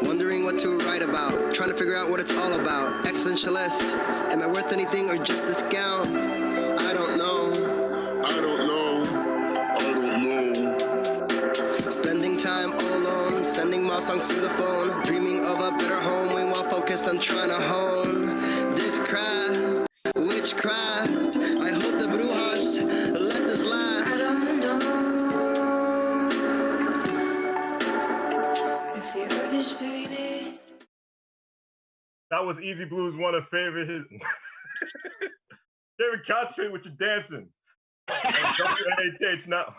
Wondering what to write about, trying to figure out what it's all about. Existentialist, am I worth anything or just a scout? I don't know. I don't know. I don't know. Spending time all alone, sending my songs through the phone, dreaming of a better home, while focused on trying to hone this craft, witchcraft. I hope the brujas let this last. I don't know if the earth is painted. That was Easy Blues, one of favorite his. David, concentrate with your dancing. WNHH now.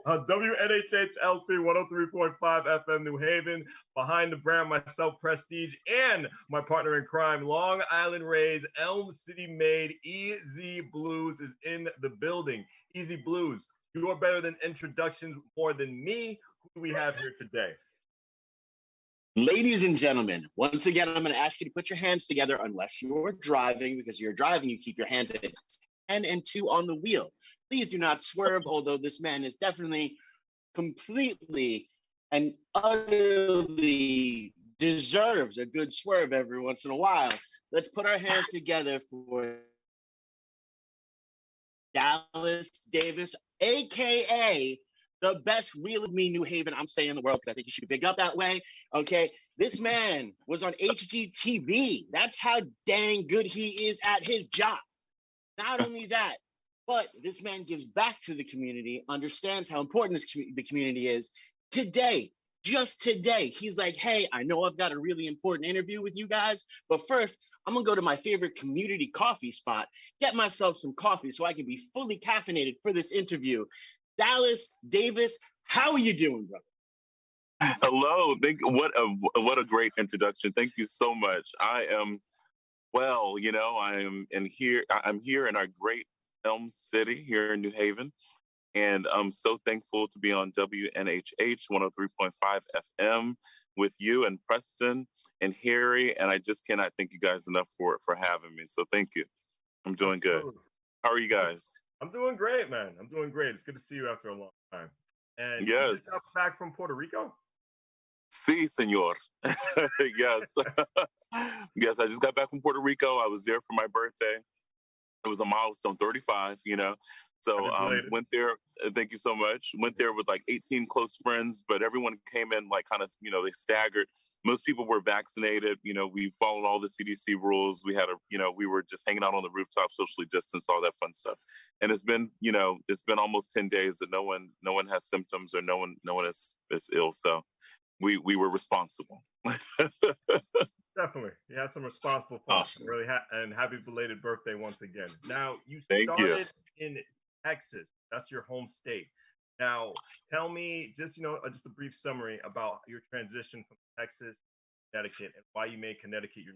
WNHH LP 103.5 FM New Haven. Behind the brand, myself, Prestige, and my partner in crime, Long Island Rays, Elm City made Easy Blues is in the building. Easy Blues, you are better than introductions more than me. Who do we have here today? Ladies and gentlemen, once again, I'm going to ask you to put your hands together unless you're driving, because you're driving, you keep your hands at 10 and 2 on the wheel. Please do not swerve, although this man is definitely completely and utterly deserves a good swerve every once in a while. Let's put our hands together for Dallas Davis, a.k.a. the best real of me New Haven I'm saying in the world, because I think you should be big up that way. Okay, this man was on HGTV. That's how dang good he is at his job. Not only that, but this man gives back to the community, understands how important the community is. Today, just today, he's like, hey, I know I've got a really important interview with you guys, but first, I'm gonna go to my favorite community coffee spot, get myself some coffee so I can be fully caffeinated for this interview. Dallas Davis, how are you doing, brother? Hello. What a great introduction. Thank you so much. I am well. I'm here in our great Elm City here in New Haven, and I'm so thankful to be on WNHH 103.5 FM with you and Preston and Harry. And I just cannot thank you guys enough for having me. So thank you. I'm doing good. How are you guys? I'm doing great, man. I'm doing great. It's good to see you after a long time. And yes. You just got back from Puerto Rico? Sí, señor. Yes. Yes, I just got back from Puerto Rico. I was there for my birthday. It was a milestone, 35, So went there, thank you so much. Went there with like 18 close friends, but everyone came in like kind of, they staggered. Most people were vaccinated. We followed all the CDC rules. We had we were just hanging out on the rooftop, socially distanced, all that fun stuff. And it's been almost 10 days that no one has symptoms or no one is ill. So we were responsible. Definitely. You had some responsible folks. Awesome. Really and happy belated birthday once again. Now, you Thank started in Texas. That's your home state. Now, tell me just a brief summary about your transition from Texas to Connecticut and why you made Connecticut your.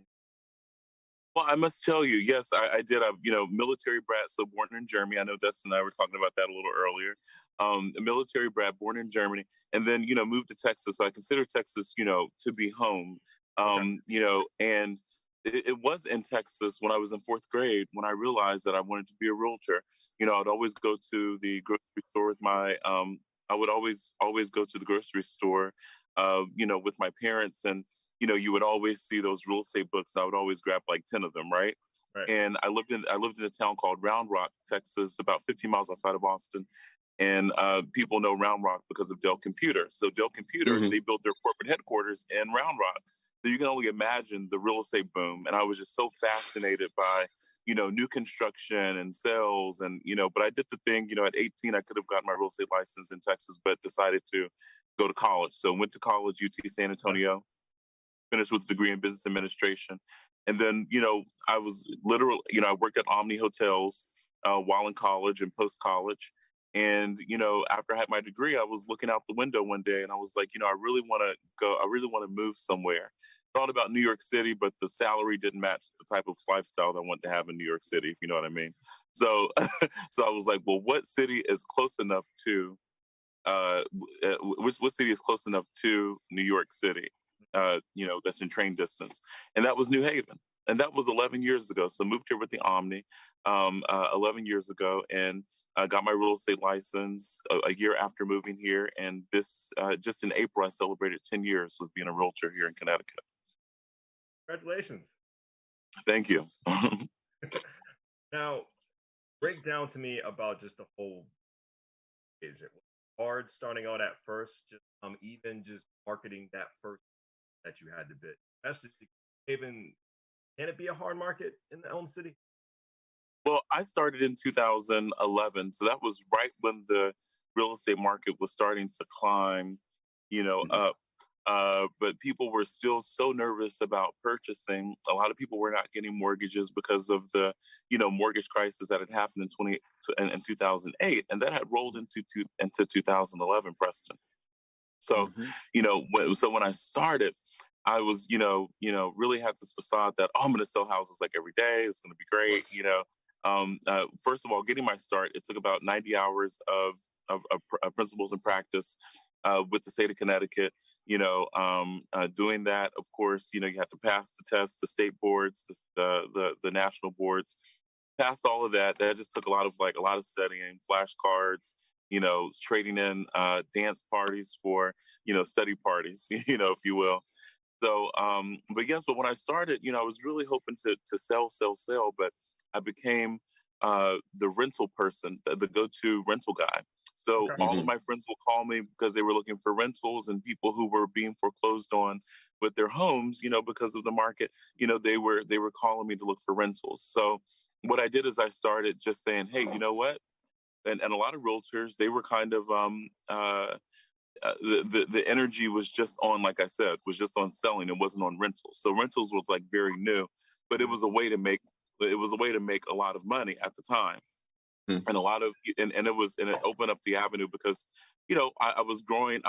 Well, I must tell you, yes, I did. Military brat, so born in Germany. I know Dustin and I were talking about that a little earlier. A military brat, born in Germany, and then moved to Texas. So I consider Texas, to be home. And it was in Texas when I was in 4th grade when I realized that I wanted to be a realtor. I'd always go to the grocery store with my. I would always go to the grocery store, with my parents, and you would always see those real estate books. I would always grab like 10 of them, right? And I lived in a town called Round Rock, Texas, about 15 miles outside of Austin. And people know Round Rock because of Dell Computer. So Dell Computer, they built their corporate headquarters in Round Rock. So you can only imagine the real estate boom. And I was just so fascinated by, new construction and sales. And, but I did the thing, at 18, I could have gotten my real estate license in Texas, but decided to go to college. So went to college, UT San Antonio, finished with a degree in business administration. And then, I was literally, I worked at Omni Hotels while in college and post-college. And, after I had my degree, I was looking out the window one day and I was like, I really want to move somewhere. Thought about New York City, but the salary didn't match the type of lifestyle that I want to have in New York City, if you know what I mean. So, so I was like, well, what city is close enough to, what city is close enough to New York City, that's in train distance? And that was New Haven. and that was 11 years ago. So moved here with the Omni 11 years ago, and got my real estate license a year after moving here. And this just in April, I celebrated 10 years with being a realtor here in Connecticut. Congratulations. Thank you. Now, break down to me about just the whole. Is it hard starting out at first? Just even just marketing that first that you had to bid. Especially even, can it be a hard market in the Elm City? Well, I started in 2011, so that was right when the real estate market was starting to climb, up. But people were still so nervous about purchasing. A lot of people were not getting mortgages because of the, mortgage crisis that had happened in 2008, and that had rolled into 2011, Preston. So, when I started, I was, really had this facade that, I'm going to sell houses like every day. It's going to be great. First of all, getting my start, it took about 90 hours of principles and practice with the state of Connecticut. Doing that, of course, you had to pass the test, the state boards, the national boards. Passed all of that. That just took a lot of studying, flashcards. Trading in dance parties for study parties, if you will. So, but when I started, I was really hoping to sell, but I became the rental person, the go-to rental guy. So all of my friends will call me because they were looking for rentals, and people who were being foreclosed on with their homes, because of the market, they were calling me to look for rentals. So what I did is I started just saying, hey, you know what? And a lot of realtors, they were kind of the energy was just on, like I said, was just on selling. It wasn't on rentals. So rentals was like very new, but it was a way to make a lot of money at the time. And a lot of and it opened up the avenue because I was growing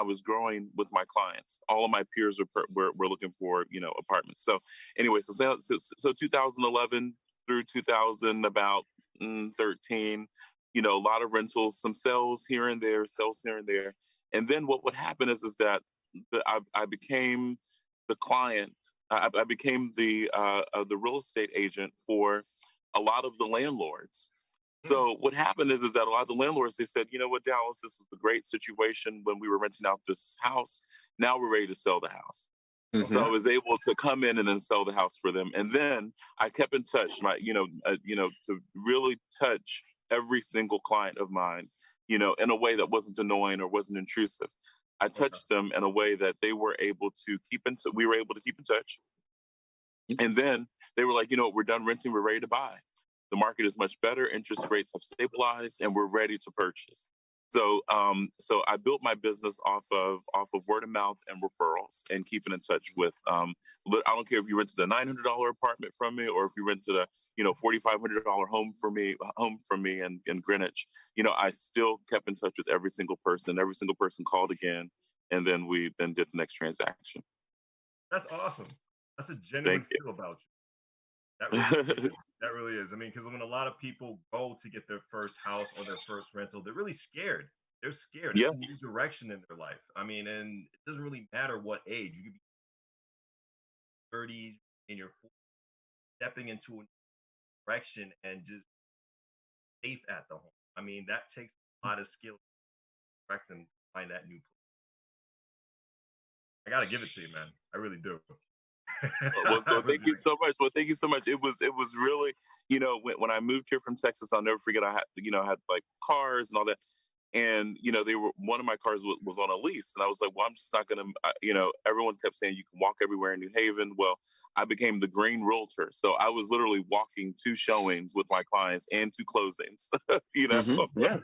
with my clients. All of my peers were looking for apartments. So anyway, so 2011 through 2000 about 13, a lot of rentals, some sales here and there. And then what would happen is that I became the client. I became the real estate agent for a lot of the landlords. So what happened is that a lot of the landlords, they said, you know what, Dallas, this was a great situation when we were renting out this house. Now we're ready to sell the house. So I was able to come in and then sell the house for them. And then I kept in touch, to really touch every single client of mine, in a way that wasn't annoying or wasn't intrusive. I touched them in a way that they were able to we were able to keep in touch. And then they were like, we're done renting, we're ready to buy. The market is much better. Interest rates have stabilized, and we're ready to purchase. So, I built my business off of word of mouth and referrals, and keeping in touch with. I don't care if you rented a $900 apartment from me, or if you rented a $4,500 home from me in Greenwich. I still kept in touch with every single person. Every single person called again, and then we did the next transaction. That's awesome. That's a genuine skill about you. That really is. I mean, because when a lot of people go to get their first house or their first rental, they're really scared. They're scared. Yes. There's a new direction in their life. I mean, and it doesn't really matter what age. You could be 30s, in your 40s, stepping into a direction and just safe at the home. I mean, that takes a lot of skill to direct them to find that new place. I got to give it to you, man. I really do. Well, thank you so much. Well, thank you so much. It was really, when I moved here from Texas, I'll never forget. I had like cars and all that, and one of my cars was on a lease, and I was like, well, I'm just not gonna, everyone kept saying you can walk everywhere in New Haven. Well, I became the green realtor, so I was literally walking 2 showings with my clients and 2 closings. Yeah.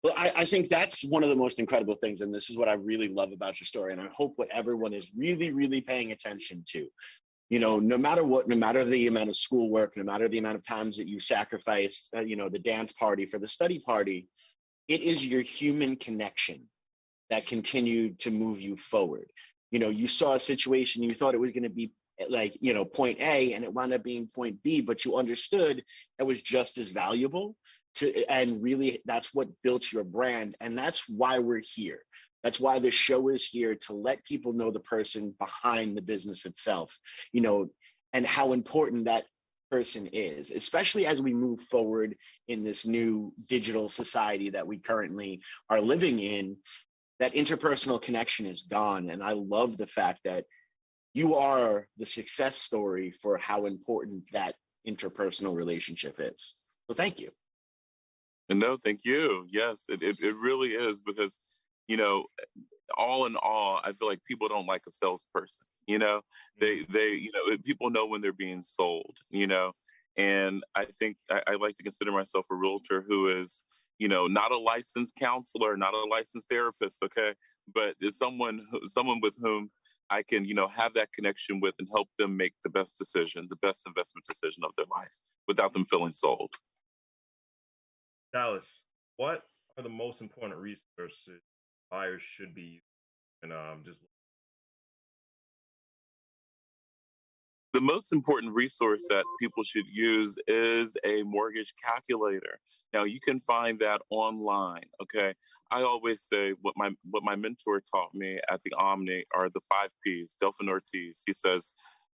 Well, I think that's one of the most incredible things, and this is what I really love about your story, and I hope what everyone is really, really paying attention to. No matter what, no matter the amount of schoolwork, no matter the amount of times that you sacrifice, the dance party for the study party, it is your human connection that continued to move you forward. You saw a situation, you thought it was going to be like, point A, and it wound up being point B, but you understood it was just as valuable. And really, that's what built your brand. And that's why we're here. That's why this show is here, to let people know the person behind the business itself, you know, and how important that person is, especially as we move forward in this new digital society that we currently are living in. That interpersonal connection is gone. And I love the fact that you are the success story for how important that interpersonal relationship is. So thank you. And no, thank you. Yes, it really is because, you know, all in all, I feel like people don't like a salesperson. You know, people know when they're being sold. You know, and I think I like to consider myself a realtor who is, you know, not a licensed counselor, not a licensed therapist, okay, but is someone with whom I can, you know, have that connection with and help them make the best decision, the best investment decision of their life without them feeling sold. Dallas, what are the most important resources buyers should be using? And just The most important resource that people should use is a mortgage calculator. Now you can find that online. Okay. I always say what my mentor taught me at the Omni are the 5 P's, Delphin Ortiz. He says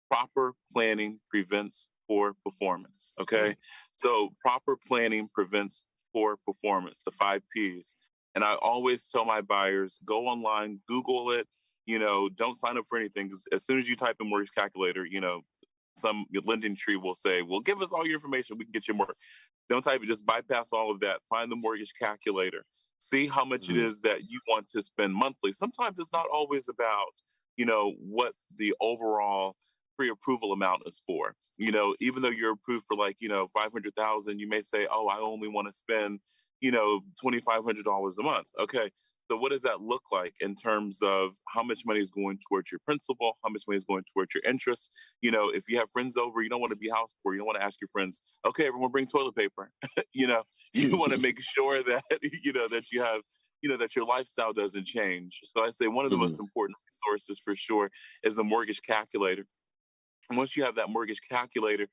proper planning prevents poor performance. Okay. So proper planning prevents poor performance, the 5 P's. And I always tell my buyers, go online, Google it, you know, don't sign up for anything. 'Cause as soon as you type in mortgage calculator, you know, some lending tree will say, well, give us all your information. We can get you more. Don't type it, just bypass all of that. Find the mortgage calculator. See how much it is that you want to spend monthly. Sometimes it's not always about, you know, what the overall pre-approval amount is for. You know, even though you're approved for like, you know, 500,000, you may say, oh, I only want to spend, you know, $2,500 a month. Okay. So what does that look like in terms of how much money is going towards your principal, how much money is going towards your interest? You know, if you have friends over, you don't want to be house poor. You don't want to ask your friends, okay, everyone bring toilet paper. You know, you want to make sure that, you know, that you have, you know, that your lifestyle doesn't change. So I say one of the most important resources for sure is the mortgage calculator. And once you have that mortgage calculator,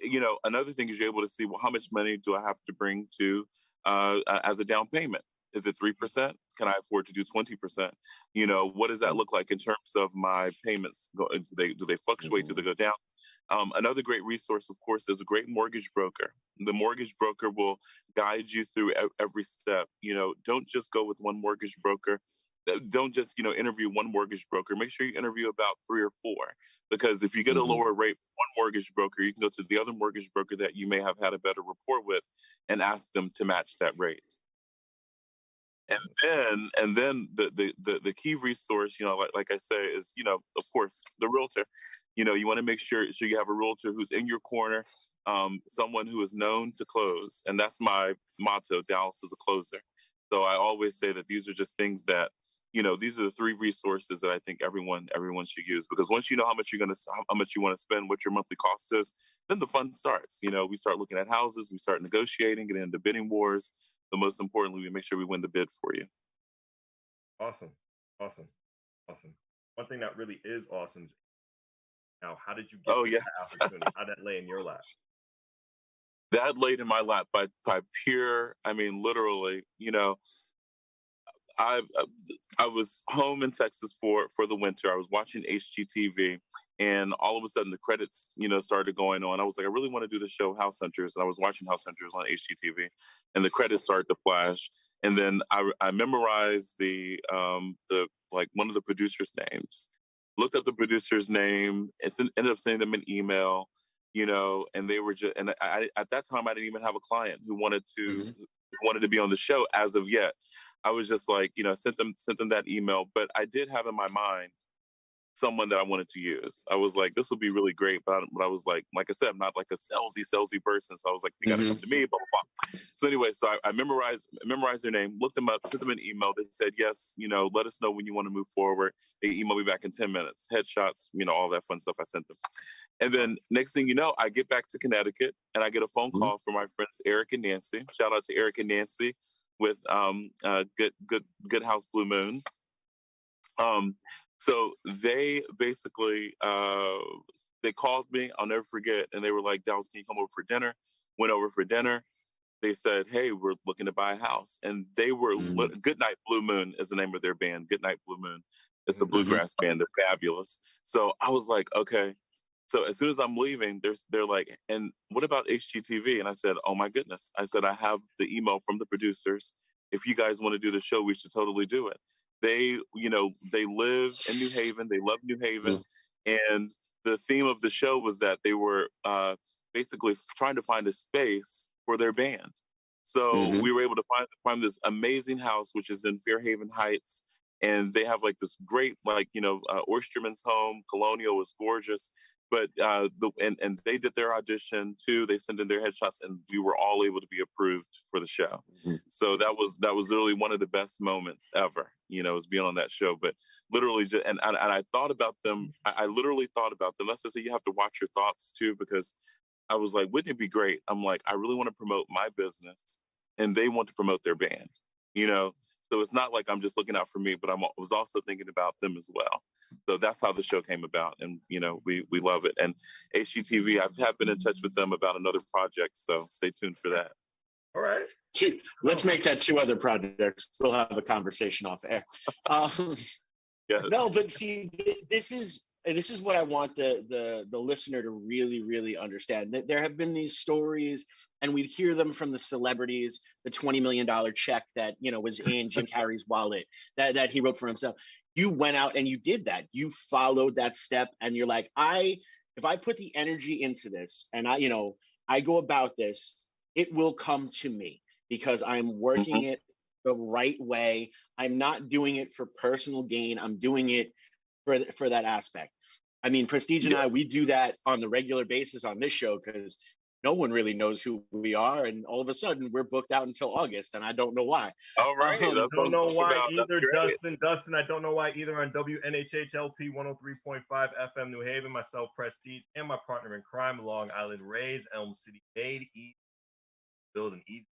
you know, another thing is you're able to see, well, how much money do I have to bring to as a down payment? Is it 3%? Can I afford to do 20%? You know, what does that look like in terms of my payments? Do they fluctuate? Do they go down? Another great resource, of course, is a great mortgage broker. The mortgage broker will guide you through every step. You know, don't just go with one mortgage broker. Don't just, you know, interview one mortgage broker. Make sure you interview about 3 or 4, because if you get a lower rate from one mortgage broker, you can go to the other mortgage broker that you may have had a better rapport with and ask them to match that rate. And then the key resource, you know, like I say, is, you know, of course, the realtor. You know, you want to make sure you have a realtor who's in your corner, someone who is known to close, and that's my motto. Dallas is a closer. So I always say that these are just things that, you know, these are the 3 resources that I think everyone should use, because once you know how much you want to spend, what your monthly cost is, then the fun starts. You know, we start looking at houses, we start negotiating, getting into bidding wars. But most importantly, we make sure we win the bid for you. awesome, awesome, awesome. One thing that really is awesome is, now, how did you get Oh, to yes. that opportunity? How did that lay in your lap? That laid in my lap by pure, I mean, literally, you know, I I was home in Texas for the winter. I was watching HGTV, and all of a sudden the credits, you know, started going on. I was like, I really want to do the show House Hunters, and I was watching House Hunters on HGTV, and the credits started to flash. And then I memorized the like one of the producers' names, looked up the producer's name, and ended up sending them an email. You know, and they were just, and at that time I didn't even have a client who wanted to be on the show as of yet. I was just like, you know, sent them that email, but I did have in my mind someone that I wanted to use. I was like, this will be really great, but I was like I said, I'm not like a salesy person, so I was like, you got to come to me, blah blah blah. So anyway, so I memorized their name, looked them up, sent them an email. They said yes, you know, let us know when you want to move forward. They emailed me back in 10 minutes, headshots, you know, all that fun stuff. I sent them, and then next thing you know, I get back to Connecticut and I get a phone call from my friends Eric and Nancy. Shout out to Eric and Nancy with Good House Blue Moon. So they basically they called me. I'll never forget, and they were like, "Dallas, can you come over for dinner?" Went over for dinner. they said, "Hey, we're looking to buy a house," and they were Goodnight Blue Moon is the name of their band. Goodnight Blue Moon. It's a bluegrass band. They're fabulous. So I was like, okay. So as soon as I'm leaving, they're like, and what about HGTV? And I said, oh my goodness. I said, I have the email from the producers. If you guys want to do the show, we should totally do it. They, they live in New Haven. They love New Haven. And the theme of the show was that they were basically trying to find a space for their band. So we were able to find this amazing house, which is in Fairhaven Heights. And they have like this great, Oysterman's home. Colonial was gorgeous. But and they did their audition too. They sent in their headshots, and we were all able to be approved for the show. So that was literally one of the best moments ever. Was being on that show. But literally, and I thought about them. I literally thought about them. Let's just say you have to watch your thoughts too, because I was like, wouldn't it be great? I'm like, I really want to promote my business, and they want to promote their band. So it's not like I'm just looking out for me, but I was also thinking about them as well. So that's how the show came about. And, we love it. And HGTV, I have been in touch with them about another project. So stay tuned for that. All right. Let's make that 2 other projects. We'll have a conversation off air. Yes. No, but see, this is what I want the listener to really, really understand. That there have been these stories, and we hear them from the celebrities, the $20 million check that, was in Jim Carrey's wallet that he wrote for himself. You went out and you did that. You followed that step, and you're like, if I put the energy into this and I go about this, it will come to me because I'm working it the right way. I'm not doing it for personal gain. I'm doing it for that aspect. I mean, Prestige and I, we do that on the regular basis on this show because no one really knows who we are. And all of a sudden we're booked out until August, and I don't know why. All right. I don't know why either, Dustin. Dustin, I don't know why either on WNHHLP 103.5 FM New Haven, myself, Prestige, and my partner in crime, Long Island Rays, Elm City, Dade, East, building East.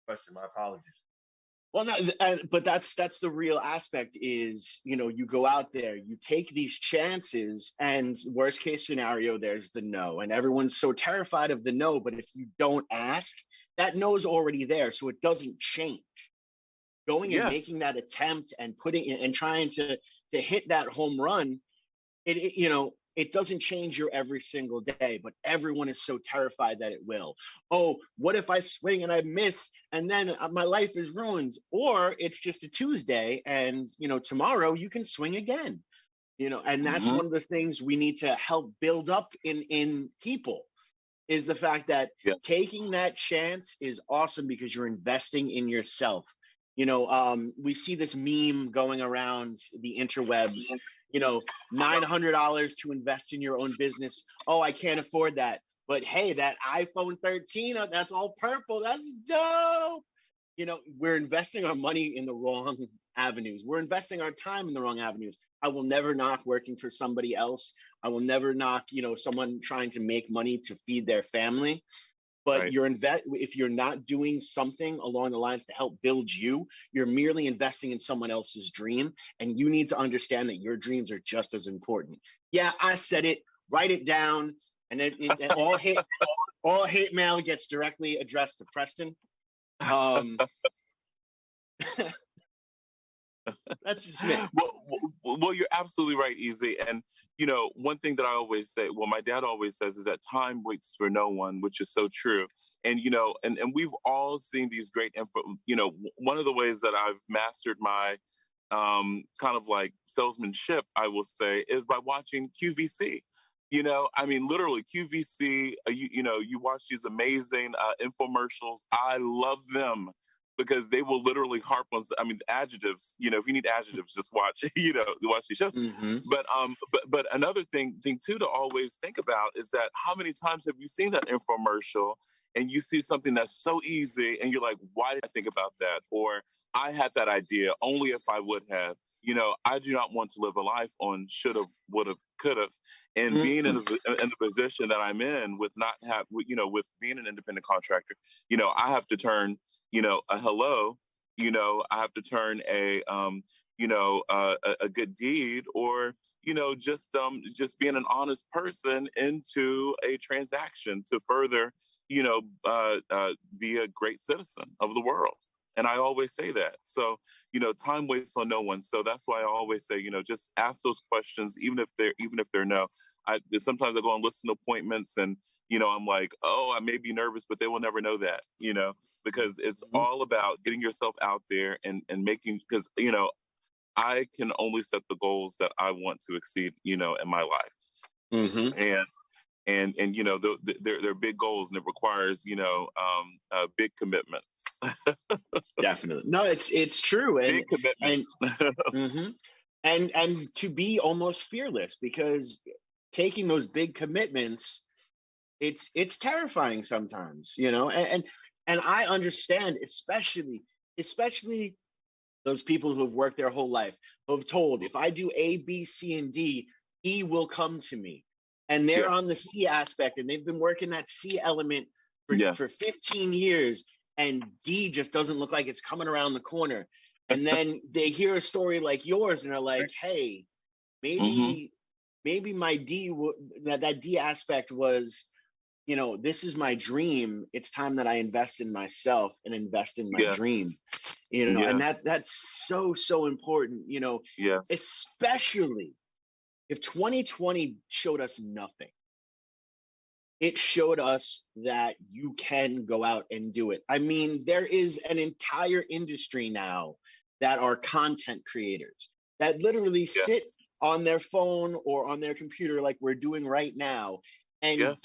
Question, my apologies. Well, no, but that's the real aspect is, you go out there, you take these chances, and worst case scenario, there's the no. And everyone's so terrified of the no, but if you don't ask, that no is already there. So it doesn't change. Going and making that attempt and putting it and trying to hit that home run, it doesn't change your every single day, but everyone is so terrified that it will. Oh, what if I swing and I miss and then my life is ruined? Or it's just a Tuesday and, tomorrow you can swing again, and that's one of the things we need to help build up in people is the fact that taking that chance is awesome because you're investing in yourself. We see this meme going around the interwebs, $900 to invest in your own business. Oh, I can't afford that. But hey, that iPhone 13, that's all purple. That's dope. We're investing our money in the wrong avenues. We're investing our time in the wrong avenues. I will never knock working for somebody else. I will never knock, someone trying to make money to feed their family. But if you're not doing something along the lines to help build you, you're merely investing in someone else's dream. And you need to understand that your dreams are just as important. Yeah, I said it. Write it down. And all hate mail gets directly addressed to Preston. That's just me. Well, you're absolutely right, Easy. And, one thing that I always say, my dad always says is that time waits for no one, which is so true. And, and we've all seen these great one of the ways that I've mastered my kind of like salesmanship, I will say, is by watching QVC. Literally QVC, you watch these amazing infomercials. I love them because they will literally harp on, adjectives, if you need adjectives, just watch, watch these shows. But another thing too, to always think about is that how many times have you seen that infomercial and you see something that's so easy and you're like, why did I think about that? Or I had that idea only if I would have. I do not want to live a life on should have, would have, could have, and being in the position that I'm in with with being an independent contractor, I have to turn, a hello, I have to turn a good deed or, just being an honest person into a transaction to further, be a great citizen of the world. And I always say that. So, time waits on no one. So that's why I always say, just ask those questions, even if they're no. Sometimes I go and listen to appointments, and I'm like, oh, I may be nervous, but they will never know that, because it's all about getting yourself out there and making, because I can only set the goals that I want to exceed, in my life. Mm-hmm. And they're big goals, and it requires big commitments. Definitely. No, it's true. Big commitments. Mm-hmm. And to be almost fearless, because taking those big commitments, it's terrifying sometimes, and I understand, especially those people who have worked their whole life, who have told, if I do A, B, C, and D, E will come to me. And they're on the C aspect, and they've been working that C element for 15 years, and D just doesn't look like it's coming around the corner. And then they hear a story like yours, and are like, hey, maybe my that D aspect was, this is my dream. It's time that I invest in myself and invest in my dream. And that's so important, especially if 2020 showed us nothing. It showed us that you can go out and do it. I mean, there is an entire industry now that are content creators that literally sit on their phone or on their computer, like we're doing right now, and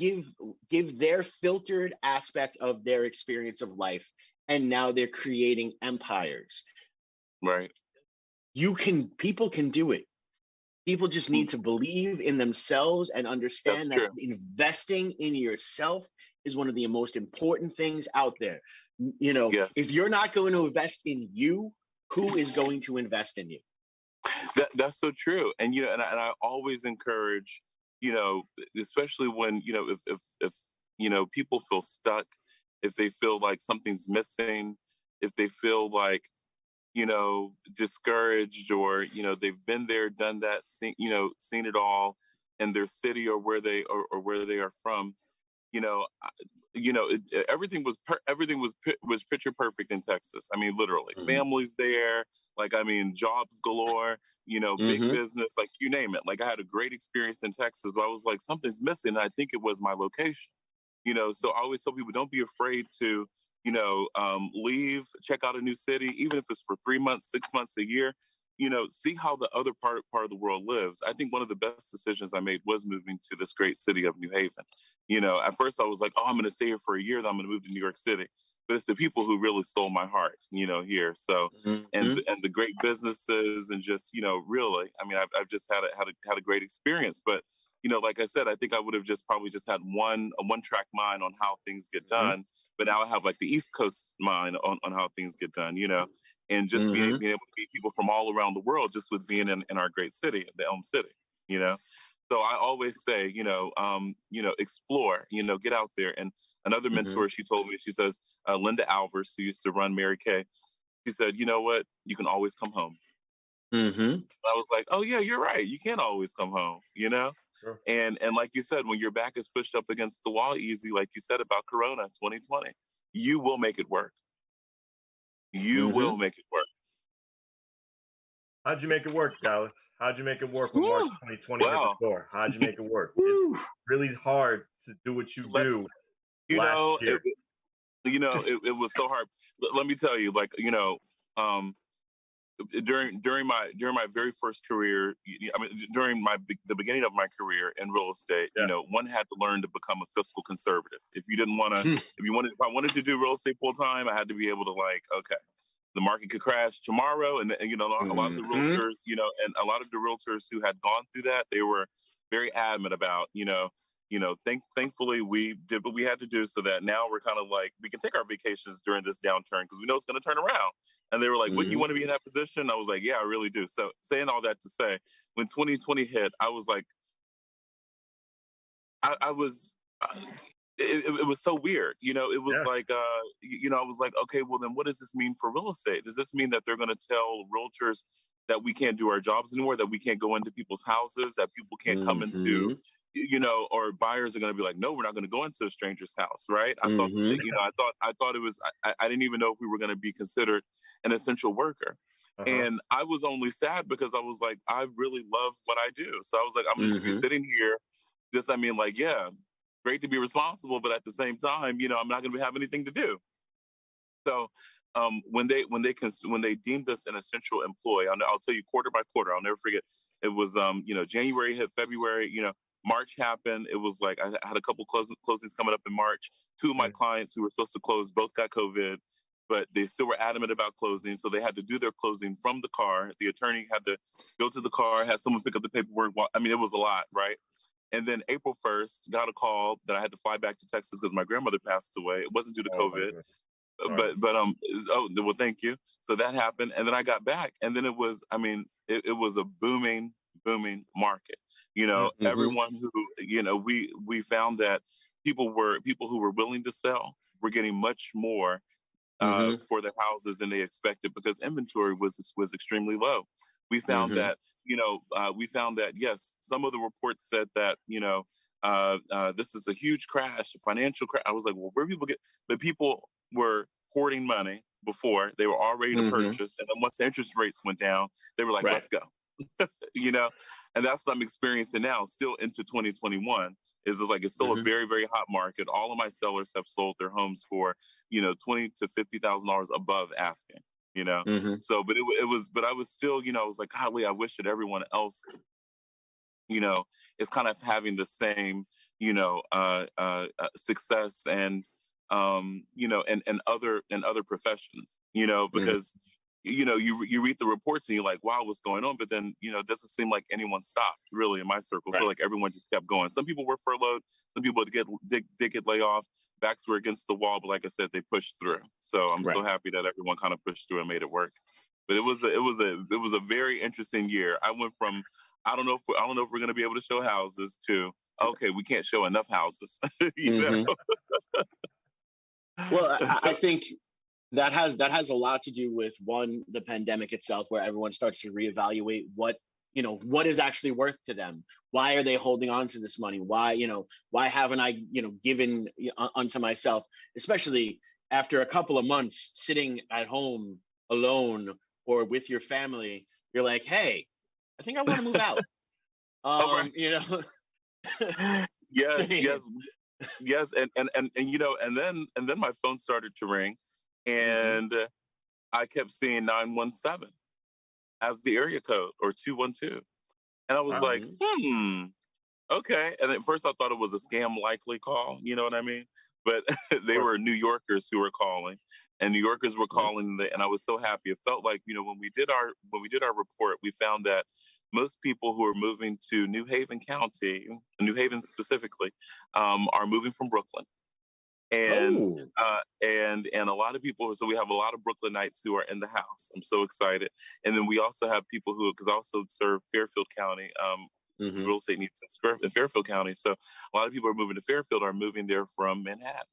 give their filtered aspect of their experience of life. And now they're creating empires. Right. People can do it. People just need to believe in themselves and understand that investing in yourself is one of the most important things out there. If you're not going to invest in you, who is going to invest in you? That's so true. And and I always encourage, especially when if people feel stuck, if they feel like something's missing, if they feel like discouraged, or they've been there, done that, seen it all in their city, or where they are from. Everything was picture perfect in Texas. I mean, literally, families there, jobs galore, big business, like you name it. Like, I had a great experience in Texas, but I was like, something's missing. And I think it was my location. So I always tell people, don't be afraid to leave, check out a new city, even if it's for 3 months, 6 months, a year. See how the other part of the world lives. I think one of the best decisions I made was moving to this great city of New Haven. At first I was like, oh, I'm going to stay here for a year, then I'm going to move to New York City. But it's the people who really stole my heart, here. So, and the great businesses, and just, really, I mean, I've just had a great experience. But, like I said, I think I would have probably just had a one-track mind on how things get done. But now I have like the East Coast mind on how things get done, and just being able to meet people from all around the world, just with being in our great city, the Elm City, So I always say, explore, get out there. And another mentor, she told me, she says, Linda Alvers, who used to run Mary Kay, she said, you know what, you can always come home. I was like, oh yeah, you're right. You can't always come home, Sure. And like you said, when your back is pushed up against the wall, easy, like you said about Corona 2020, you will make it work. You will make it work. How'd you make it work, Dallas? How'd you make it work when March 2020 hit the door? How'd you make it work? It's really hard to do what you do last year. It was so hard. Let me tell you, during my very first career, during the beginning of my career in real estate, one had to learn to become a fiscal conservative. If you didn't want to, if I wanted to do real estate full time, I had to be able to okay, the market could crash tomorrow, and a lot of the realtors, and a lot of the realtors who had gone through that, they were very adamant about, thankfully we did what we had to do, so that now we're kind of like, we can take our vacations during this downturn because we know it's going to turn around. And they were like, wouldn't you want to be in that position? I was like, yeah, I really do. So saying all that to say, when 2020 hit, I was like, I was, it was so weird. It was like, I was like, okay, well then what does this mean for real estate? Does this mean that they're going to tell realtors that we can't do our jobs anymore, that we can't go into people's houses, that people can't come into, Mm-hmm. or buyers are going to be like, no, we're not going to go into a stranger's house, right? I thought, Mm-hmm. I thought it was, I didn't even know if we were going to be considered an essential worker. Uh-huh. And I was only sad because I was like, I really love what I do. So I was like, I'm just be Mm-hmm. sitting here, just, I mean, like, yeah, great to be responsible, but at the same time, I'm not going to have anything to do. So when they deemed us an essential employee, I'll tell you quarter by quarter. I'll never forget. It was January hit February. March happened. It was like I had a couple closings coming up in March. Two of my clients who were supposed to close both got COVID, but they still were adamant about closing. So they had to do their closing from the car. The attorney had to go to the car, had someone pick up the paperwork. I mean, it was a lot, right? And then April 1st, got a call that I had to fly back to Texas because my grandmother passed away. It wasn't due to Oh my COVID, goodness. Sorry. but oh well, thank you. So that happened, and then I got back, and then it was, I mean, it was a booming market. Mm-hmm. Everyone who, we found that people who were willing to sell were getting much more Mm-hmm. for their houses than they expected because inventory was extremely low. We found Mm-hmm. that, yes, some of the reports said that, this is a huge crash, a financial crash. I was like, well, where people get, but people were hoarding money before they were all ready to Mm-hmm. purchase, and then once the interest rates went down, they were like, Right. let's go. you know, and that's what I'm experiencing now, still into 2021. Is like it's still a Mm-hmm. very, very hot market. All of my sellers have sold their homes for, $20,000 to $50,000 above asking. Mm-hmm. So, but it was, but I was still, I was like, golly, I wish that everyone else, is kind of having the same, success and, and other professions, Mm-hmm. because you read the reports and you're like, wow, what's going on? But then, it doesn't seem like anyone stopped really in my circle. I feel Right. like everyone just kept going. Some people were furloughed, some people did get laid off, backs were against the wall, but like I said, they pushed through. So I'm so Right. happy that everyone kind of pushed through and made it work. But it was a very interesting year. I went from, I don't know if we're going to be able to show houses to, okay, we can't show enough houses. Mm-hmm. Well, I think that has a lot to do with, one, the pandemic itself, where everyone starts to reevaluate what is actually worth to them. Why are they holding on to this money? Why haven't I given unto myself, especially after a couple of months sitting at home alone or with your family. You're like, hey, I think I want to move out. All right. Yes, Same. yes, yes, and then my phone started to ring, Mm-hmm. and I kept seeing 917 as the area code, or 212, and I was Wow. like, Mm-hmm. okay. And at first I thought it was a scam likely call, you know what I mean? But Of they course. were New Yorkers who were calling, and New Yorkers were Yeah. calling, and I was so happy. It felt like, when we did our report, we found that most people who are moving to New Haven County, New Haven specifically, are moving from Brooklyn. And Oh. and a lot of people, so we have a lot of Brooklynites who are in the house. I'm so excited. And then we also have people who, because I also serve Fairfield County, Mm-hmm. real estate needs in Fairfield County. So a lot of people are moving to Fairfield, are moving there from Manhattan.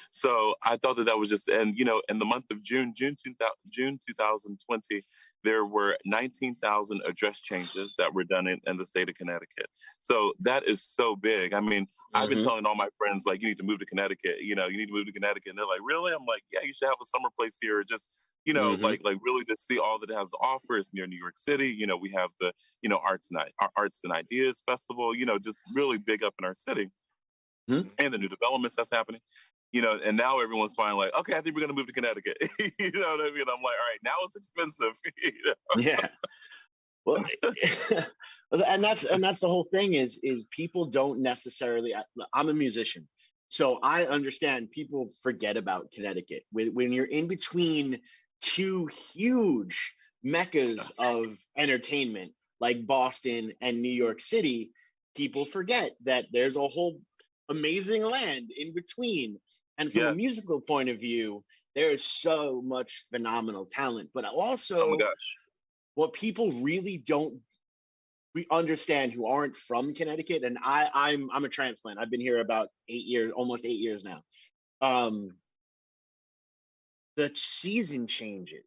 So I thought that was just, and in the month of June 2020, there were 19,000 address changes that were done in the state of Connecticut. So that is so big. I mean, I've been Mm-hmm. telling all my friends, like, you need to move to Connecticut. You need to move to Connecticut, and they're like, really? I'm like, yeah, you should have a summer place here. Just Mm-hmm. like really just see all that it has to offer. It's near New York City. We have the Arts and Ideas Festival. Just really big up in our city, Mm-hmm. and the new developments that's happening. And now everyone's finally like, okay, I think we're gonna move to Connecticut. You know what I mean? I'm like, all right, now it's expensive. Yeah. Well, and that's the whole thing is people don't necessarily. I'm a musician, so I understand people forget about Connecticut when you're in between two huge meccas of entertainment like Boston and New York City. People forget that there's a whole amazing land in between, and from a Yes. musical point of view, there is so much phenomenal talent, but Oh my also gosh. what people really don't understand who aren't from Connecticut, and I'm a transplant. I've been here about 8 years, almost 8 years now. Um, the season changes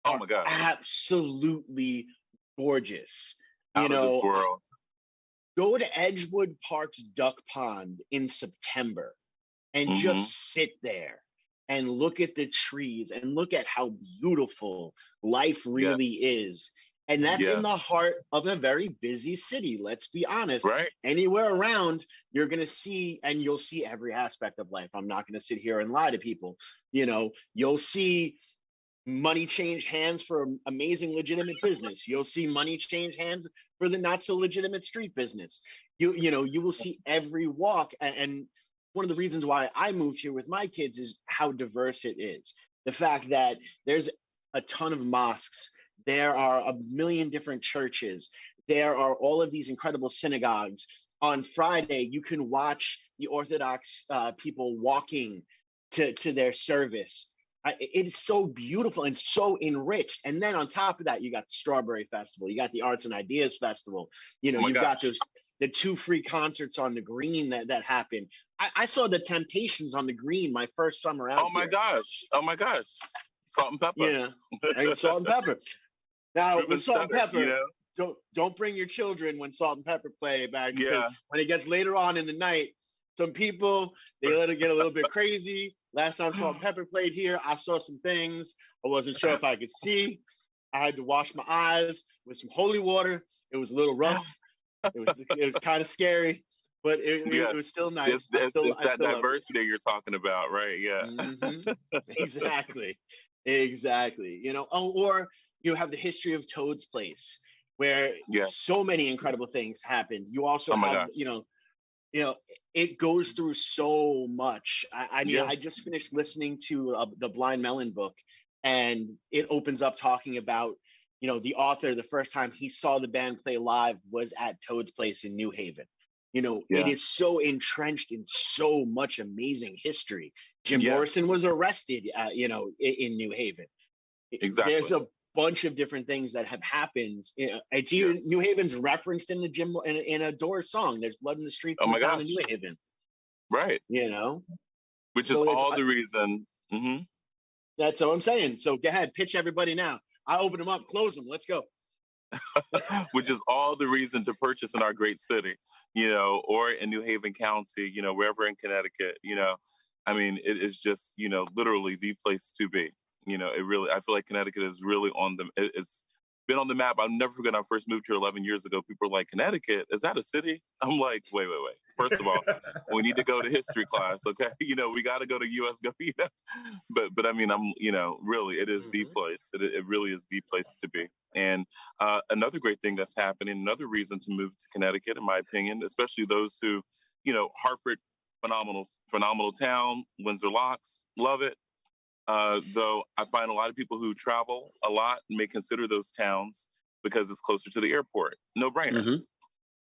Oh are my gosh. absolutely gorgeous. You Out of this know, world. go to Edgewood Park's Duck Pond in September and Hmm. just sit there and look at the trees and look at how beautiful life really Yes. is. And that's in the Yes. heart of a very busy city. Let's be honest. Right. Anywhere around, you're going to see, and you'll see every aspect of life. I'm not going to sit here and lie to people. You know, you'll see money change hands for amazing legitimate business. You'll see money change hands for the not so legitimate street business. You will see every walk. And one of the reasons why I moved here with my kids is how diverse it is. The fact that there's a ton of mosques, there are a million different churches, there are all of these incredible synagogues. On Friday, you can watch the Orthodox people walking to their service. It's so beautiful and so enriched. And then on top of that, you got the Strawberry Festival, you got the Arts and Ideas Festival. You know, Oh my you've got gosh. the 2 free concerts on the Green that happened. I saw the Temptations on the Green my first summer out Oh my here. gosh. Oh my gosh. Salt and pepper. Yeah, and Salt and Pepper. Now Ruben with Salt and Studdard, you Pepper, know? don't bring your children when Salt and Pepper play back, because Yeah. when it gets later on in the night, some people they let it get a little bit crazy. Last time Salt and Pepper played here, I saw some things I wasn't sure if I could see. I had to wash my eyes with some holy water. It was a little rough. It was kind of scary, but it was Yes. still It's, nice. it's, it's I that still loved it. diversity you're talking about, right? Yeah. Exactly, exactly. You know, or you have the history of Toad's Place, where Yes. so many incredible things happened. You also Oh my have, gosh. you know, it goes through so much. I mean, I Yes. just finished listening to the Blind Melon book, and it opens up talking about, the author. The first time he saw the band play live was at Toad's Place in New Haven. It Yeah. is so entrenched in so much amazing history. Jim Morrison Yes. was arrested, in New Haven. There's Exactly. a bunch of different things that have happened. It's even New Yes. Haven's referenced in the Jim in a Doors song. There's blood in the streets Oh in the my town of gosh. New Haven. Right. You know, Which is so it's all the reason. that's what I'm saying. So go ahead, pitch everybody now. I open them up, close them. Let's go. Which is all the reason to purchase in our great city, or in New Haven County, wherever in Connecticut, I mean, it is just, literally the place to be. I feel like Connecticut is really it's been on the map. I'll never forget when I first moved here 11 years ago. People were like, Connecticut, is that a city? I'm like, wait. First of all, we need to go to history class, okay? We got to go to US Go, but I mean, really, it is the Mm-hmm. place. It really is the place to be. And another great thing that's happening, another reason to move to Connecticut, in my opinion, especially those who, Hartford, phenomenal town, Windsor Locks, love it. Though I find a lot of people who travel a lot may consider those towns because it's closer to the airport. No brainer. Mm-hmm.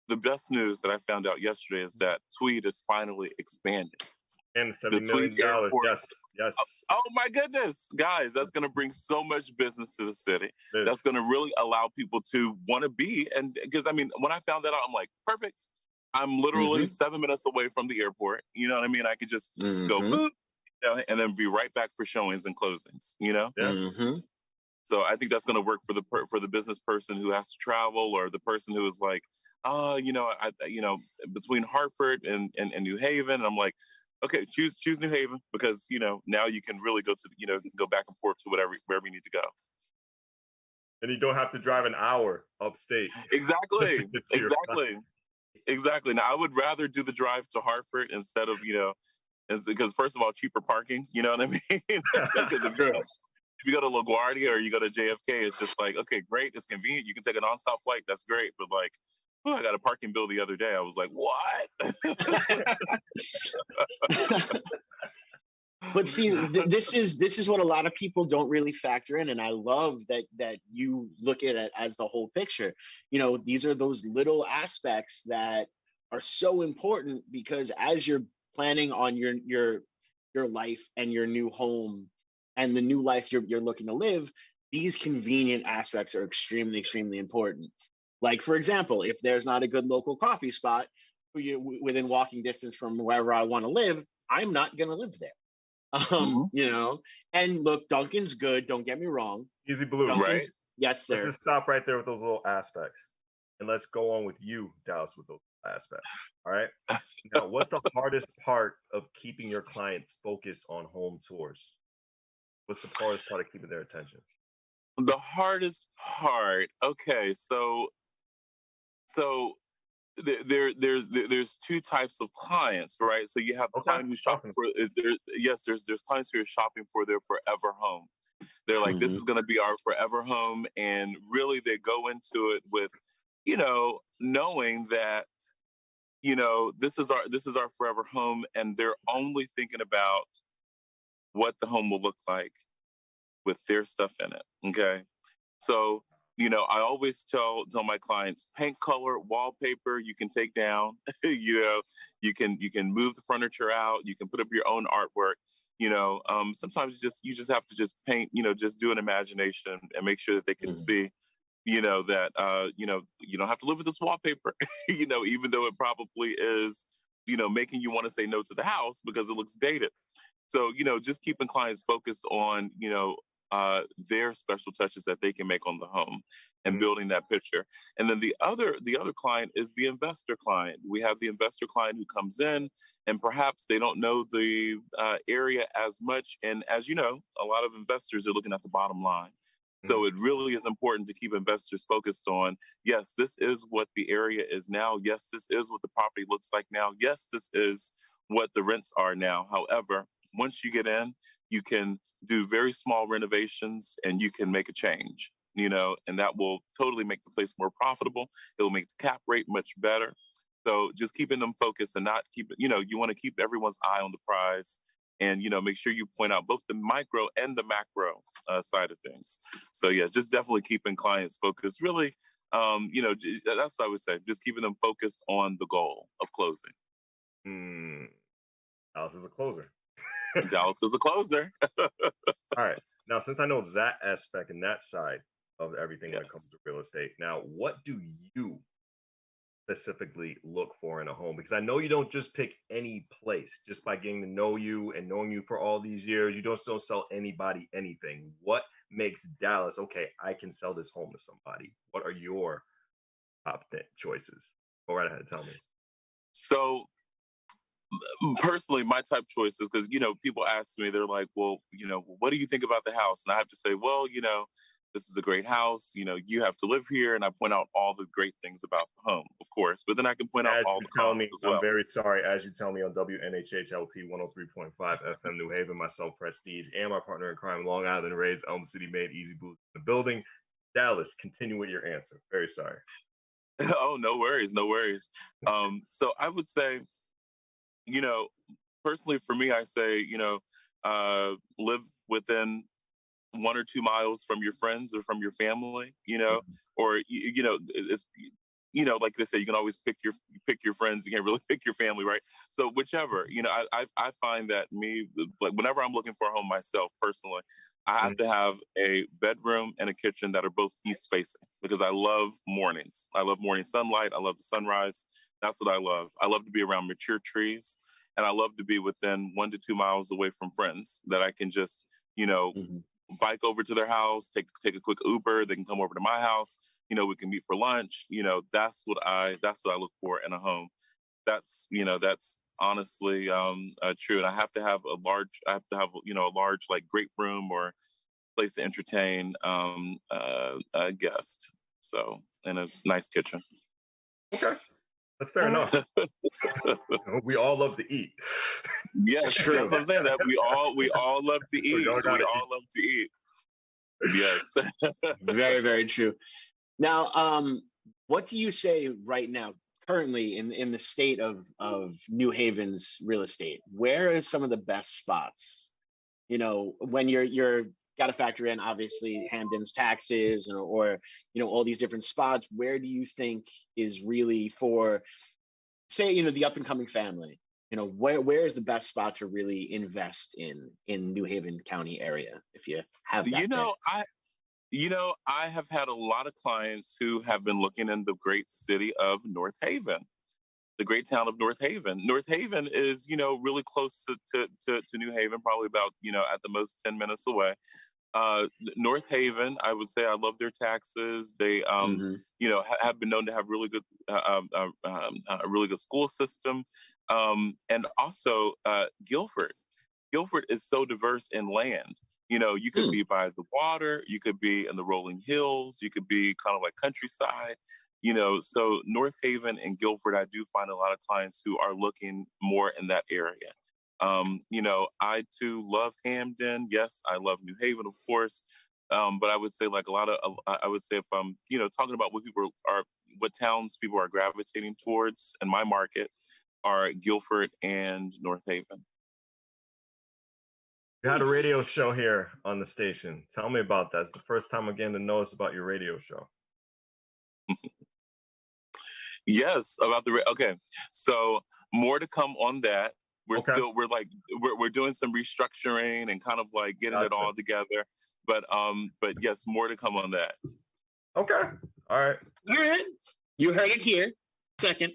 The best news that I found out yesterday is that Tweed is finally expanding. And The $70 Tweed million. Airport. Yes. Yes. Oh my goodness, guys, that's going to bring so much business to the city. It That's is. going to really allow people to want to be. And because I mean, when I found that out, I'm like, perfect. I'm literally Mm-hmm. 7 minutes away from the airport. You know what I mean? I could just go Mm-hmm. boop, and then be right back for showings and closings. Yeah. Mm-hmm. So I think that's going to work for the business person who has to travel, or the person who is like, between Hartford and New Haven. And I'm like, okay, choose New Haven, because now you can really go to go back and forth to wherever you need to go. And you don't have to drive an hour upstate just to Exactly, get to your spot. exactly. Now I would rather do the drive to Hartford instead of because first of all, cheaper parking. You know what I mean? Because if you go to LaGuardia or you go to JFK, it's just like, okay, great, it's convenient. You can take a nonstop flight. That's great. But like, I got a parking bill the other day. I was like, what? But see, this is what a lot of people don't really factor in, and I love that you look at it as the whole picture. These are those little aspects that are so important, because as you're planning on your life and your new home and the new life you're looking to live, these convenient aspects are extremely, extremely important. Like, for example, if there's not a good local coffee spot within walking distance from wherever I want to live, I'm not going to live there. You know, and look, Duncan's good. Don't get me wrong. Easy Blue. Duncan's, Right. yes, Let's sir. just stop right there with those little aspects. And let's go on with you, Dallas, with those aspects. All right. Now, what's the hardest part of keeping your clients focused on home tours? What's the hardest part of keeping their attention? The hardest part. Okay, so there's two types of clients, right? So you have the Okay. client who's shopping for is there yes, there's clients who are shopping for their forever home. They're like, this Mhm. is gonna be our forever home. And really they go into it with, knowing that, this is our forever home, and they're only thinking about what the home will look like with their stuff in it. Okay. So, I always tell my clients, paint color, wallpaper, you can take down, you can move the furniture out, you can put up your own artwork. Sometimes you just have to just paint, just do an imagination and make sure that they can Mhm. see, that you don't have to live with this wallpaper, even though it probably is, making you want to say no to the house because it looks dated. So, just keeping clients focused on, their special touches that they can make on the home and Mhm. building that picture. And then the other client is the investor client. We have the investor client who comes in and perhaps they don't know the area as much. And as you know, a lot of investors are looking at the bottom line. So Mhm. it really is important to keep investors focused on, yes, this is what the area is now. Yes, this is what the property looks like now. Yes, this is what the rents are now. However, once you get in, you can do very small renovations and you can make a change, and that will totally make the place more profitable. It will make the cap rate much better. So just keeping them focused and not keep it, you want to keep everyone's eye on the prize and, make sure you point out both the micro and the macro side of things. So yeah, just definitely keeping clients focused. Really, that's what I would say. Just keeping them focused on the goal of closing. Mm. Dallas is a closer. Dallas is a closer. All right. Now, since I know that aspect and that side of everything when it comes Yes. to real estate, now what do you specifically look for in a home? Because I know you don't just pick any place just by getting to know you and knowing you for all these years. You don't sell anybody anything. What makes Dallas okay? I can sell this home to somebody. What are your top 10 choices? Go right ahead, tell me. So personally, my type choices, because people ask me, they're like, well, what do you think about the house? And I have to say, well, this is a great house. You have to live here, and I point out all the great things about the home, of course. But then I can point out As all you the tell cons me, as I'm well. very sorry. As you tell me on WNHHLP 103.5 FM New Haven, myself, Prestige, and my partner in crime, Long Island Rays, Elm City made Easy Blues in the building. Dallas, continue with your answer. Very sorry. Oh, no worries, no worries. So I would say, you know, personally for me, I say, live within 1 or 2 miles from your friends or from your family, Mhm. or it's like they say, you can always pick your friends. You can't really pick your family, right? So whichever, I find that me, like whenever I'm looking for a home myself personally, I have Mhm. to have a bedroom and a kitchen that are both east facing because I love mornings. I love morning sunlight. I love the sunrise. That's what I love. I love to be around mature trees, and I love to be within 1 to 2 miles away from friends that I can just you know Mhm. bike over to their house, take a quick Uber. They can come over to my house. We can meet for lunch. That's what I look for in a home. That's honestly true. And I have to have a large like great room or place to entertain a guest. So in a nice kitchen. Okay, that's fair enough. We all love to eat. It's Yes, that's true. what I'm saying. That we It's all love to So eat. y'all We gotta eat. all love to eat. Yes. very, very true. Now, what do you say right now, currently in the state of New Haven's real estate? Where are some of the best spots? When you're got to factor in obviously Hamden's taxes or all these different spots. Where do you think is really for, say, the up and coming family? Where is the best spot to really invest in New Haven County area if you have that you there? know, I I have had a lot of clients who have been looking in the great city of North Haven. the great town of North Haven. North Haven is, really close to New Haven, probably about, at the most 10 minutes away. North Haven, I would say I love their taxes. They, have been known to have really good, a really good school system. And also Guilford. Guilford is so diverse in land. You could be by the water, you could be in the rolling hills, you could be kind of like countryside. So North Haven and Guilford, I do find a lot of clients who are looking more in that area. I too love Hamden. Yes, I love New Haven, of course. But I would say like I would say if I'm, talking about what towns people are gravitating towards in my market are Guilford and North Haven. You had a radio show here on the station. Tell me about that. It's the first time I'm getting to know about your radio show. Yes, okay. So more to come on that. We're doing some restructuring and kind of like getting it all together. But yes, more to come on that. Okay. All right. All right. You heard it here. Second.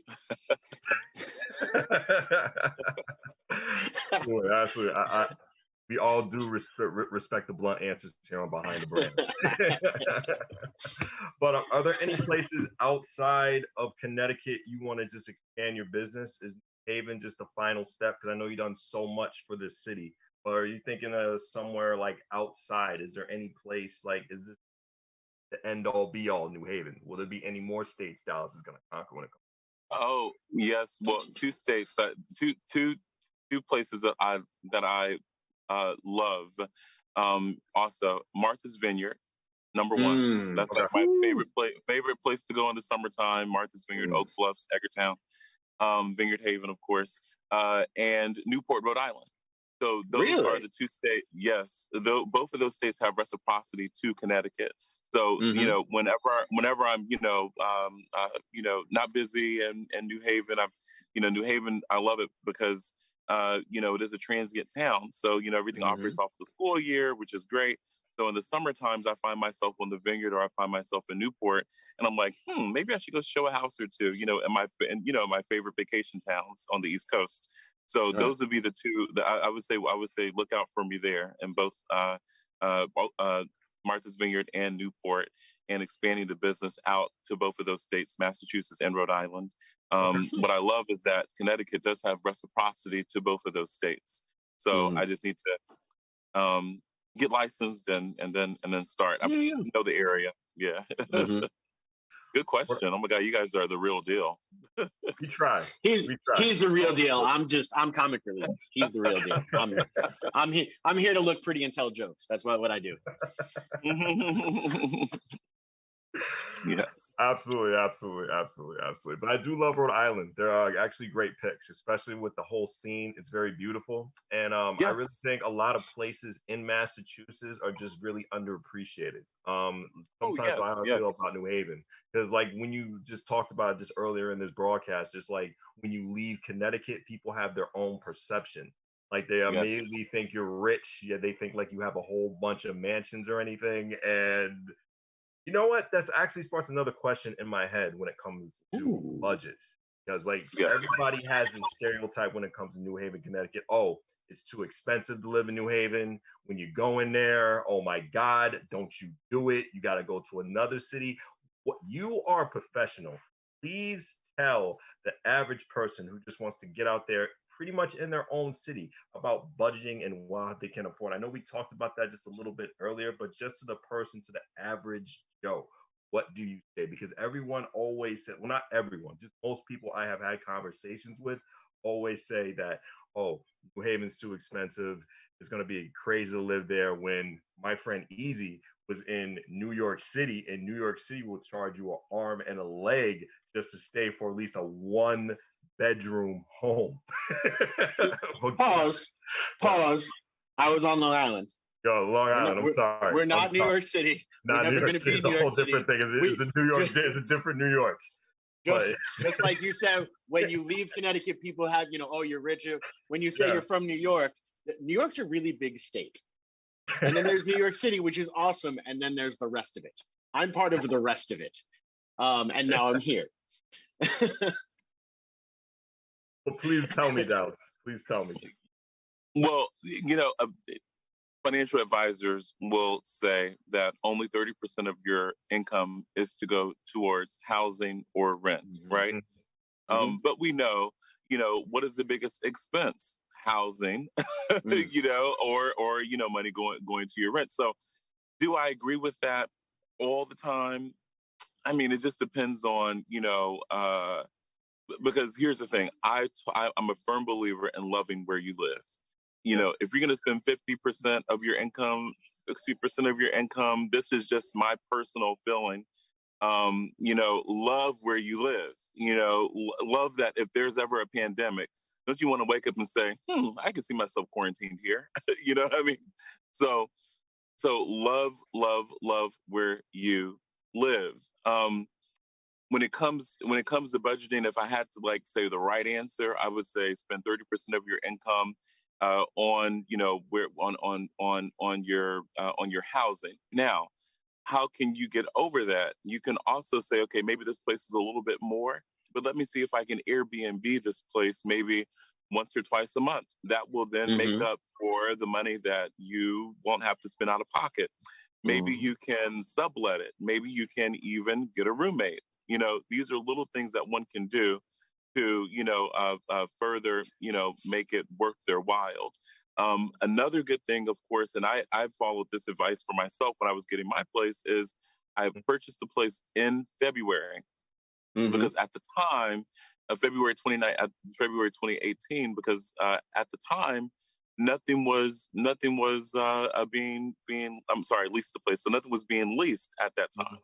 Boy, absolutely. We all do respect the blunt answers here on Behind the Brand. But are there any places outside of Connecticut you want to just expand your business? Is Haven just the final step? Because I know you've done so much for this city. Or are you thinking of somewhere like outside? Is there any place like, is this the end all be all New Haven? Will there be any more states Dallas is going to conquer when it comes? Oh yes, well, two states, two places that I love. Also, Martha's Vineyard, number one. That's like my favorite place to go in the summertime. Martha's Vineyard, Oak Bluffs, Edgartown, Vineyard Haven, of course, and Newport, Rhode Island. So those are the two states. Yes, both of those states have reciprocity to Connecticut. So whenever I'm not busy in New Haven, New Haven, I love it because it is a transient town. So everything operates off the school year, which is great. So in the summer times, I find myself on the Vineyard or I find myself in Newport, and I'm like, maybe I should go show a house or two, in my favorite vacation towns on the East Coast. So those would be the two that I would say look out for me there in both Martha's Vineyard and Newport, and expanding the business out to both of those states, Massachusetts and Rhode Island. What I love is that Connecticut does have reciprocity to both of those states. So I just need to get licensed and then start. I know the area. Yeah. Good question. Oh my God, you guys are the real deal. We try. He's the real deal. I'm comic relief. He's the real deal. I'm here to look pretty and tell jokes. That's what I do. Yes. Absolutely. But I do love Rhode Island. There are actually great picks, especially with the whole scene. It's very beautiful. And I really think a lot of places in Massachusetts are just really underappreciated. Sometimes I don't feel about New Haven. Because like when you just talked about it just earlier in this broadcast, just like when you leave Connecticut, people have their own perception. Like they immediately think you're rich. Yeah, they think like you have a whole bunch of mansions or anything. And you know what? That's actually sparks another question in my head when it comes to budgets. Because like everybody has this stereotype when it comes to New Haven, Connecticut. Oh, it's too expensive to live in New Haven. When you go in there, oh my God, don't you do it. You got to go to another city. What you are a professional. Please tell the average person who just wants to get out there pretty much in their own city about budgeting and what they can afford. I know we talked about that just a little bit earlier, but just to the person, to the average Joe, what do you say? Because everyone always said, well, not everyone, just most people I have had conversations with always say that, oh, New Haven's too expensive. It's going to be crazy to live there. When my friend Easy was in New York City, and New York City will charge you an arm and a leg just to stay for at least a 1-bedroom home. Pause. I was on Long Island. Yo, Long Island. I'm sorry. We're not New York City. We're never going to be New York City. It's a whole different thing. It's a New York. It's a different New York. Just like you said, when you leave Connecticut, people have, oh, you're richer. When you say you're from New York, New York's a really big state. And then there's New York City, which is awesome. And then there's the rest of it. I'm part of the rest of it. And now I'm here. But please tell me, Dallas. Please tell me. Well, financial advisors will say that only 30% of your income is to go towards housing or rent, right? Mhm. But we know, what is the biggest expense? Housing, Mm. or money going to your rent. So, do I agree with that all the time? I mean, it just depends on, because here's the thing, I'm a firm believer in loving where you live. Yeah. If you're going to spend 50% of your income, 60% of your income, this is just my personal feeling. Love where you live. Love that if there's ever a pandemic, don't you want to wake up and say, I can see myself quarantined here. You know what I mean? So, love where you live. When it comes to budgeting, if I had to say the right answer, I would say spend 30% of your income on where on your housing. Now, how can you get over that? You can also say, okay, maybe this place is a little bit more, but let me see if I can Airbnb this place maybe once or twice a month. That will then make Mhm. up for the money that you won't have to spend out of pocket. Maybe Mhm. you can sublet it. Maybe you can even get a roommate. These are little things that one can do to, further, make it worth their while. Another good thing, of course, and I followed this advice for myself when I was getting my place, is I purchased the place in February Mhm. because at the time, February 29th, February 2018, because at the time, nothing was being I'm sorry, leased the place, so nothing was being leased at that time.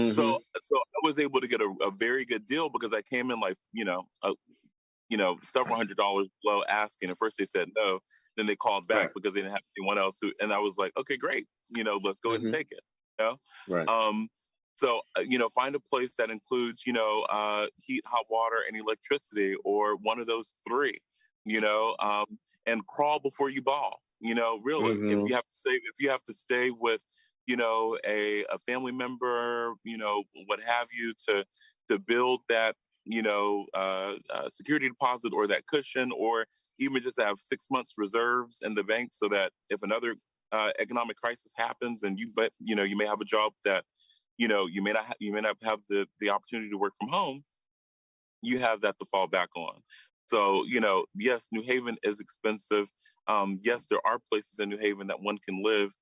So Mhm. I was able to get a very good deal because I came in several $100s below asking. At first they said no, then they called back Right. because they didn't have anyone else who, and I was like, okay, great, let's go ahead and Mhm. take it. You know, Right. find a place that includes, heat, hot water, and electricity, or one of those three, you know, um, and crawl before you ball. Really, if you Mhm. have to stay with, a family member, what have you, to build that, security deposit or that cushion, or even just have 6 months reserves in the bank so that if another economic crisis happens and you may have a job that you may not have the opportunity to work from home, you have that to fall back on. So, yes, New Haven is expensive. Yes, there are places in New Haven that one can live,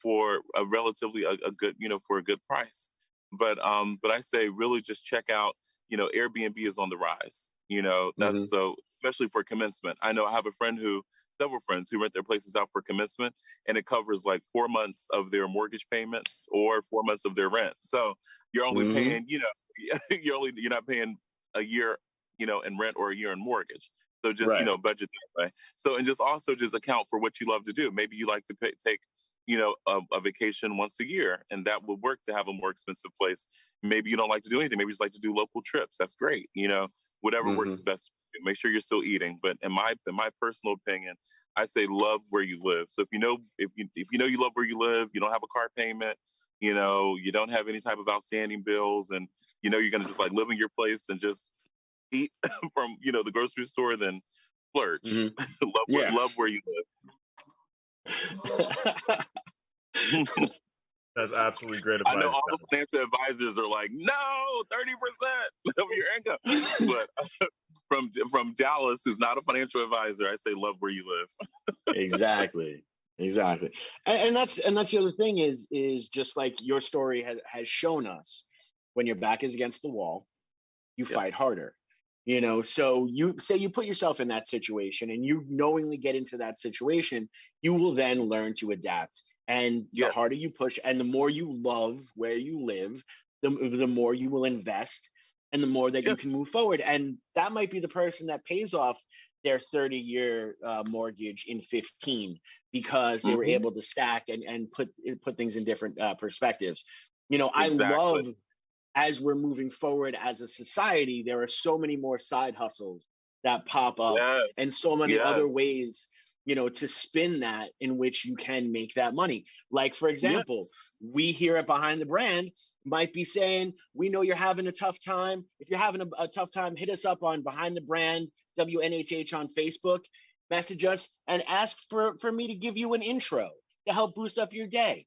for a relatively a good, for a good price. But I say really just check out, Airbnb is on the rise. That's Mhm. so, especially for commencement. I know I have several friends who rent their places out for commencement, and it covers like 4 months of their mortgage payments or 4 months of their rent. So you're only Mhm. paying, you're not paying a year, in rent or a year in mortgage. So just, Right. budget that way. So, and just also just account for what you love to do. Maybe you like to take, a vacation once a year, and that would work to have a more expensive place. Maybe you don't like to do anything. Maybe you just like to do local trips. That's great. Whatever works Mhm. best for you. Make sure you're still eating. But in my personal opinion, I say love where you live. So if you know you love where you live, you don't have a car payment, you don't have any type of outstanding bills, and you're gonna just like live in your place and just eat from the grocery store, then splurge. Mhm. love where Yeah. love where you live. That's absolutely great I know advice, all the Dallas. financial advisors are like, no, 30% of your income. But from Dallas, who's not a financial advisor, I say love where you live. Exactly. Exactly. And that's the other thing is just like your story has shown us, when your back is against the wall, you fight Yes. harder. So you say you put yourself in that situation and you knowingly get into that situation, you will then learn to adapt. And the harder Yes. you push and the more you love where you live, the more you will invest and the more that you can Yes. move forward. And that might be the person that pays off their 30-year mortgage in 15 because they were Hmm. able to stack and put things in different perspectives. I Exactly. love, as we're moving forward as a society, there are so many more side hustles that pop up Yes. and so many other Yes. ways. to spin that in which you can make that money. Like, for example, Yes. we here at Behind the Brand might be saying, we know you're having a tough time. If you're having a tough time, hit us up on Behind the Brand, WNHH on Facebook, message us and ask for me to give you an intro to help boost up your day.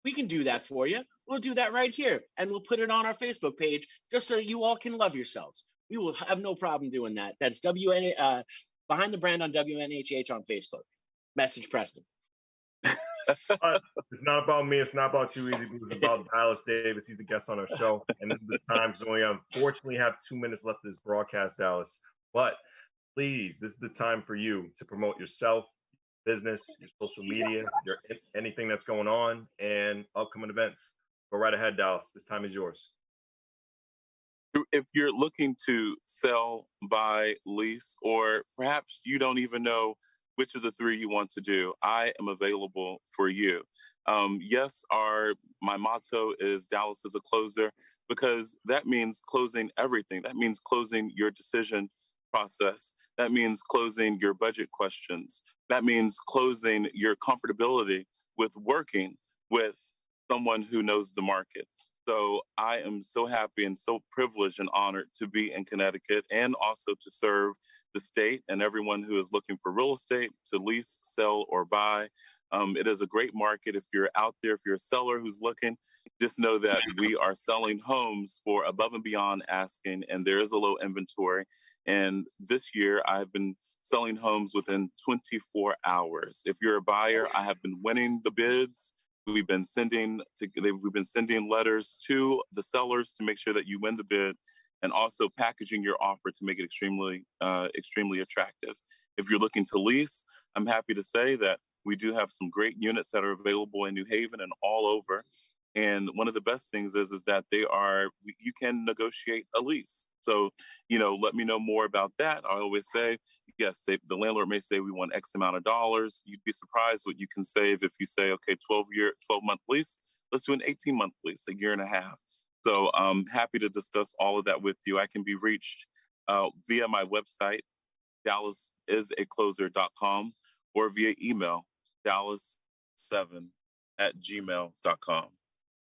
We can do that for you. We'll do that right here. And we'll put it on our Facebook page just so you all can love yourselves. We will have no problem doing that. That's Behind the Brand on WNHH on Facebook. Message Preston. It's not about me. It's not about you, Easy. It's about Dallas Davis. He's the guest on our show. And this is the time. So we unfortunately have 2 minutes left of this broadcast, Dallas. But please, this is the time for you to promote yourself, business, your social media, anything that's going on, and upcoming events. Go right ahead, Dallas. This time is yours. If you're looking to sell, buy, lease, or perhaps you don't even know which of the three you want to do, I am available for you. Yes, my motto is Dallas is a closer, because that means closing everything. That means closing your decision process. That means closing your budget questions. That means closing your comfortability with working with someone who knows the market. So I am so happy and so privileged and honored to be in Connecticut, and also to serve the state and everyone who is looking for real estate to lease, sell, or buy. It is a great market. If you're out there, if you're a seller who's looking, just know that we are selling homes for above and beyond asking, and there is a low inventory. And this year, I've been selling homes within 24 hours. If you're a buyer, I have been winning the bids. We've been sending letters to the sellers to make sure that you win the bid, and also packaging your offer to make it extremely attractive. If you're looking to lease, I'm happy to say that we do have some great units that are available in New Haven and all over. And one of the best things is that you can negotiate a lease. So, let me know more about that. I always say, yes, the landlord may say we want X amount of dollars. You'd be surprised what you can save if you say, okay, 12-month lease, let's do an 18-month lease, a year and a half. So I'm happy to discuss all of that with you. I can be reached via my website, DallasIsACloser.com, or via email, dallas7@gmail.com.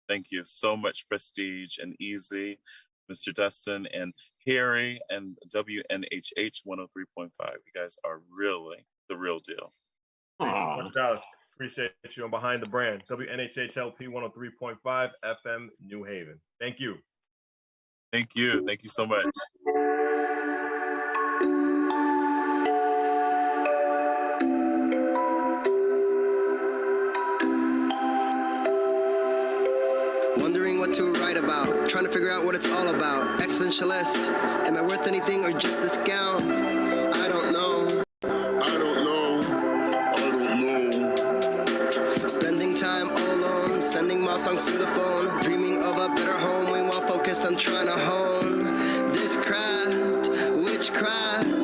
Thank you so much, Prestige and Easy, Mr. Dustin and Harry, and WNHH 103.5. You guys are really the real deal. Thank you so much, Dallas. Appreciate you on Behind the Brand. WNHHLP 103.5 FM New Haven. Thank you. Thank you. Thank you so much. Wondering what to write about, trying to figure out what it's all about. Existentialist, am I worth anything or just a scout? I don't know. Spending time all alone, sending my songs through the phone, dreaming of a better home, while focused on trying to hone this craft, witchcraft.